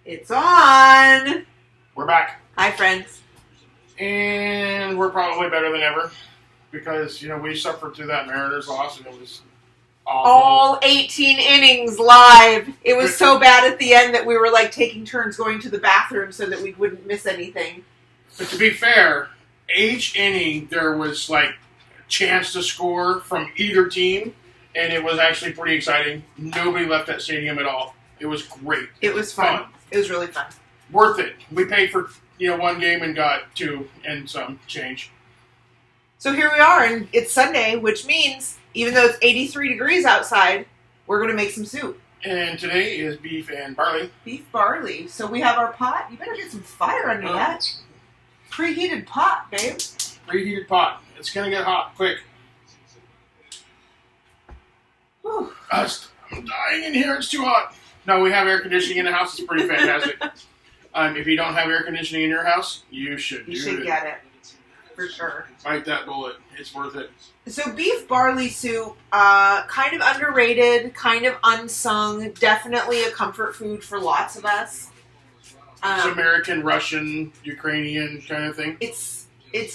It's on! We're back. Hi, friends. And we're probably better than ever because, we suffered through that Mariners loss and it was awful. All 18 innings live. It was so bad at the end that we were like taking turns going to the bathroom so that we wouldn't miss anything. But to be fair, each inning there was like a chance to score from either team and it was actually pretty exciting. Nobody left that stadium at all. It was great. It was fun. It was really fun. Worth it. We paid for, one game and got two and some change. So here we are, and it's Sunday, which means, even though it's 83 degrees outside, we're going to make some soup. And today is beef and barley. Beef barley. So we have our pot. You better get some fire under that. Preheated pot, babe. Preheated pot. It's going to get hot quick. Whew. I'm dying in here. It's too hot. No, we have air conditioning in the house. It's pretty fantastic. If you don't have air conditioning in your house, you should get it. For sure. Bite that bullet. It's worth it. So beef barley soup, kind of underrated, kind of unsung, definitely a comfort food for lots of us. It's American, Russian, Ukrainian kind of thing. It's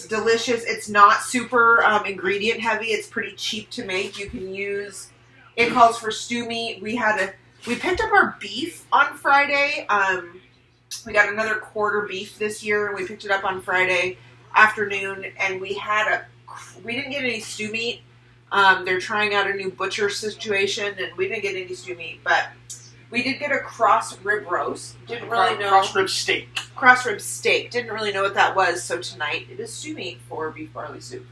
delicious. It's not super ingredient heavy. It's pretty cheap to make. You can use, it calls for stew meat. We picked up our beef on Friday. We got another quarter beef this year, and we picked it up on Friday afternoon, and we didn't get any stew meat. They're trying out a new butcher situation, and we didn't get any stew meat, but we did get a cross rib roast. Didn't really know. Cross rib steak. Cross rib steak. Didn't really know what that was, so tonight it is stew meat for beef barley soup.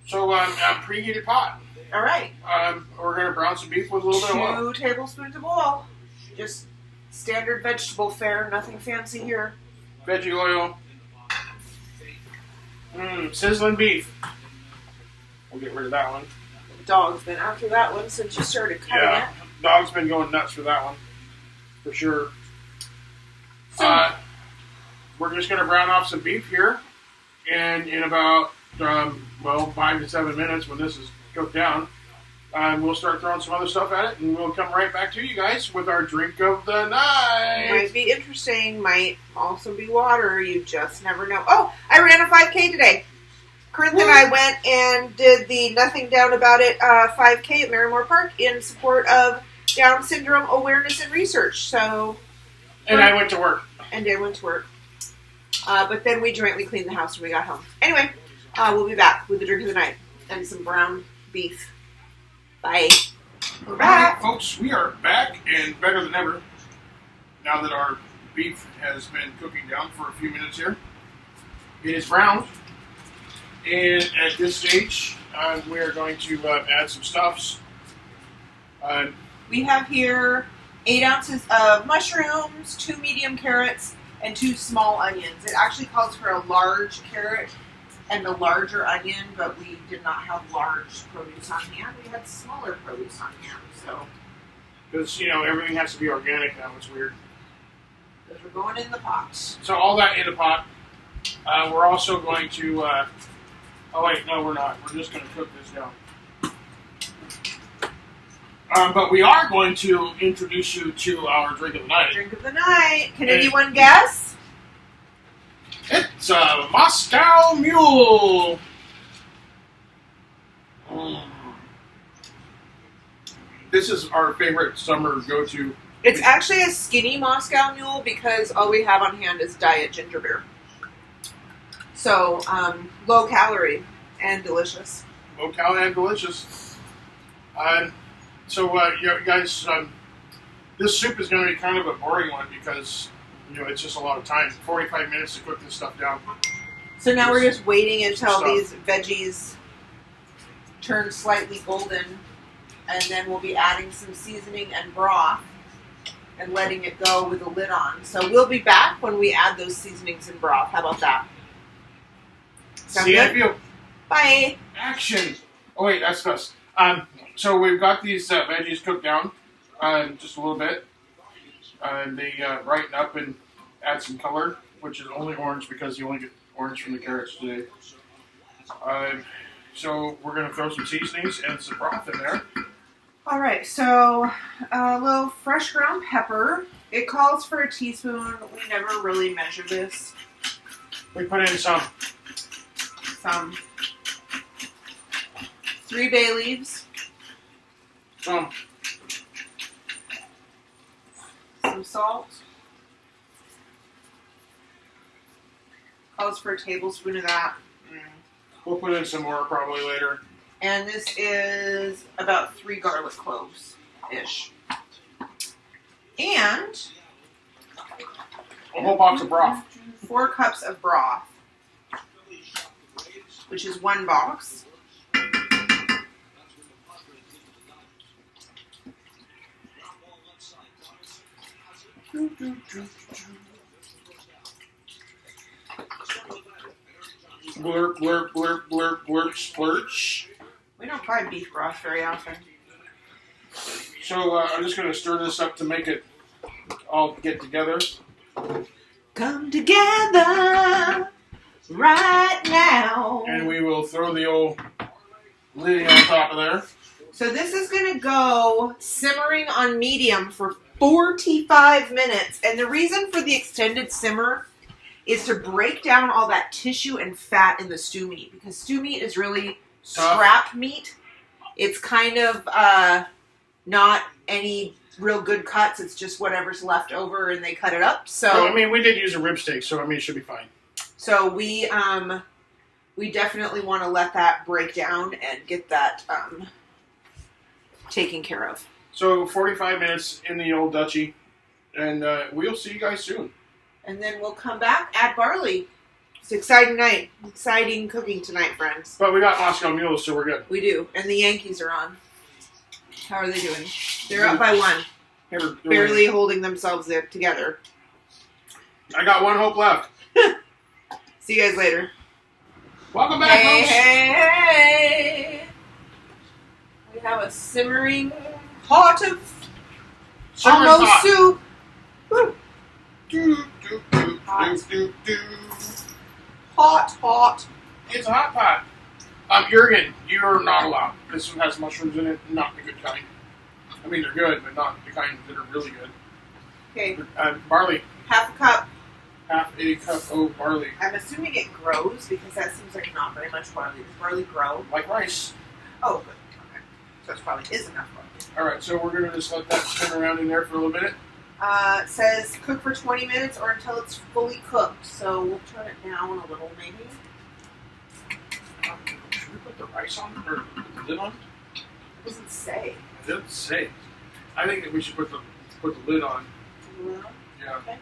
So, preheated pot. All right. We're going to brown some beef with a little bit of oil. 2 tablespoons of oil. Just standard vegetable fare. Nothing fancy here. Veggie oil. Sizzling beef. We'll get rid of that one. The dog's been after that one since you started cutting it. Dog's been going nuts for that one. For sure. So, we're just going to brown off some beef here. And in about, 5 to 7 minutes when this is cooked down, we'll start throwing some other stuff at it, and we'll come right back to you guys with our drink of the night. Might be interesting. Might also be water. You just never know. Oh, I ran a 5K today. Corinne and I went and did the Nothing Down About It 5K at Merrimore Park in support of Down Syndrome awareness and research. So, and I went to work. And Dan went to work. But then we jointly cleaned the house when we got home. Anyway, we'll be back with the drink of the night and some brown beef. Bye. We're back. Folks, we are back and better than ever. Now that our beef has been cooking down for a few minutes here. It is browned. And at this stage, we are going to add some stuffs. We have here 8 ounces of mushrooms, 2 medium carrots, and 2 small onions. It actually calls for a large carrot and a larger onion, but we did not have large produce on hand. We had smaller produce on hand, so. Because, everything has to be organic now. It's weird. Because we're going in the pot. So all that in the pot. We're also going to, oh wait, no we're not. We're just going to cook this down. But we are going to introduce you to our drink of the night. Drink of the night. Can anyone guess? It's a Moscow Mule. This is our favorite summer go-to. It's actually a skinny Moscow Mule because all we have on hand is diet ginger beer. So, low calorie and delicious. Low calorie and delicious. You guys, this soup is going to be kind of a boring one because, it's just a lot of time. 45 minutes to cook this stuff down. So now we're just waiting until these veggies turn slightly golden, and then we'll be adding some seasoning and broth and letting it go with the lid on. So we'll be back when we add those seasonings and broth. How about that? Sound See good? you. Bye. Action. Oh wait, that's us. So we've got these veggies cooked down just a little bit. They brighten up and add some color, which is only orange because you only get orange from the carrots today. So we're going to throw some seasonings and some broth in there. All right, so a little fresh ground pepper It calls for a teaspoon. We never really measure this. We put in some. 3 bay leaves. Some Salt. Calls for a tablespoon of that. We'll put in some more probably later. And this is about 3 garlic cloves-ish. And a whole box of broth. 4 cups of broth, which is 1 box. Blurp, blurp, blurp, blurp, blurp, splurch. We don't buy beef broth very often. So I'm just going to stir this up to make it all get together. Come together right now. And we will throw the old lid on top of there. So this is going to go simmering on medium for 45 minutes. And the reason for the extended simmer is to break down all that tissue and fat in the stew meat. Because stew meat is really scrap meat. It's kind of not any real good cuts. It's just whatever's left over and they cut it up. So I mean, we did use a rib steak, so I mean, it should be fine. So we definitely want to let that break down and get that taken care of. So 45 minutes in the old Dutchie, and we'll see you guys soon. And then we'll come back, add barley. It's an exciting night. Exciting cooking tonight, friends. But we got Moscow mules, so we're good. We do. And the Yankees are on. How are they doing? They're up by 1. They're Barely holding themselves there together. I got 1 hope left. See you guys later. Welcome back, folks. Hey. We have a simmering pot of almost soup. Woo. Do, do, do, Hot. do, do, do. Hot. It's a hot pot. Jurgen, you're not allowed. This one has mushrooms in it, not the good kind. I mean, they're good, but not the kind that are really good. Okay. Barley. Half a cup. Half a cup of barley. I'm assuming it grows because that seems like not very much barley. Does barley grow? Like rice. Oh, good. Okay. So it probably is enough barley. Alright, so we're going to just let that spin around in there for a little minute. It says cook for 20 minutes or until it's fully cooked. So we'll turn it down a little, maybe. Should we put the rice on or put the lid on? It doesn't say. It doesn't say. I think that we should put the lid on. Yeah. Okay.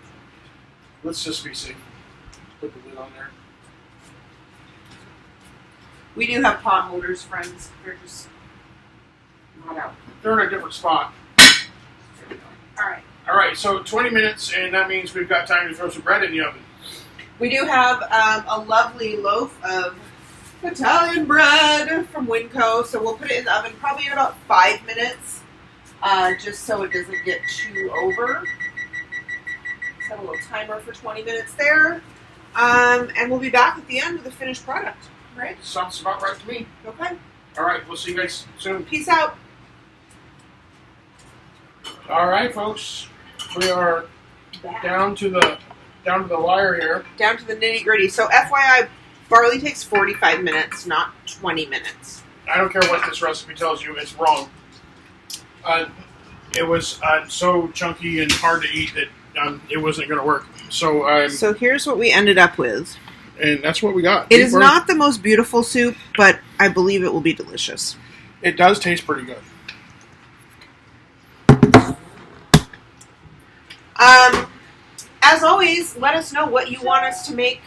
Let's just be safe. Put the lid on there. We do have pot holders, friends. They're just not out. They're in a different spot. All right. All right, so 20 minutes, and that means we've got time to throw some bread in the oven. We do have a lovely loaf of Italian bread from Winco, so we'll put it in the oven probably in about 5 minutes, just so it doesn't get too over. Set a little timer for 20 minutes there, and we'll be back at the end with the finished product. Right? Sounds about right to me. Okay. All right, we'll see you guys soon. Peace out. All right, folks, we are Back. down to the wire here. Down to the nitty gritty. So FYI, barley takes 45 minutes, not 20 minutes. I don't care what this recipe tells you; it's wrong. It was so chunky and hard to eat that it wasn't going to work. So here's what we ended up with. And that's what we got. It is not the most beautiful soup, but I believe it will be delicious. It does taste pretty good. As always, let us know what you want us to make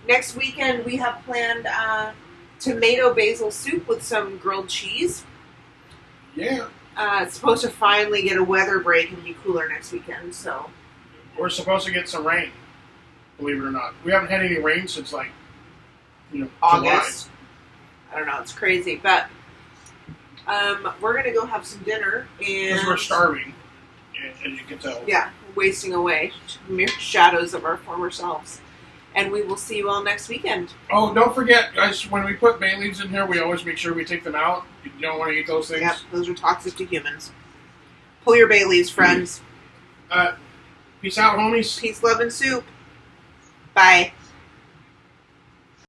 next weekend. We have planned tomato basil soup with some grilled cheese. Yeah. It's supposed to finally get a weather break and be cooler next weekend, so. We're supposed to get some rain, believe it or not. We haven't had any rain since, August. July. I don't know, it's crazy, but we're going to go have some dinner. Because we're starving, as you can tell. Yeah, wasting away. Mere shadows of our former selves. And we will see you all next weekend. Oh, don't forget, guys, when we put bay leaves in here, we always make sure we take them out. You don't want to eat those things. Yep, those are toxic to humans. Pull your bay leaves, friends. Peace out, homies. Peace, love, and soup. Bye.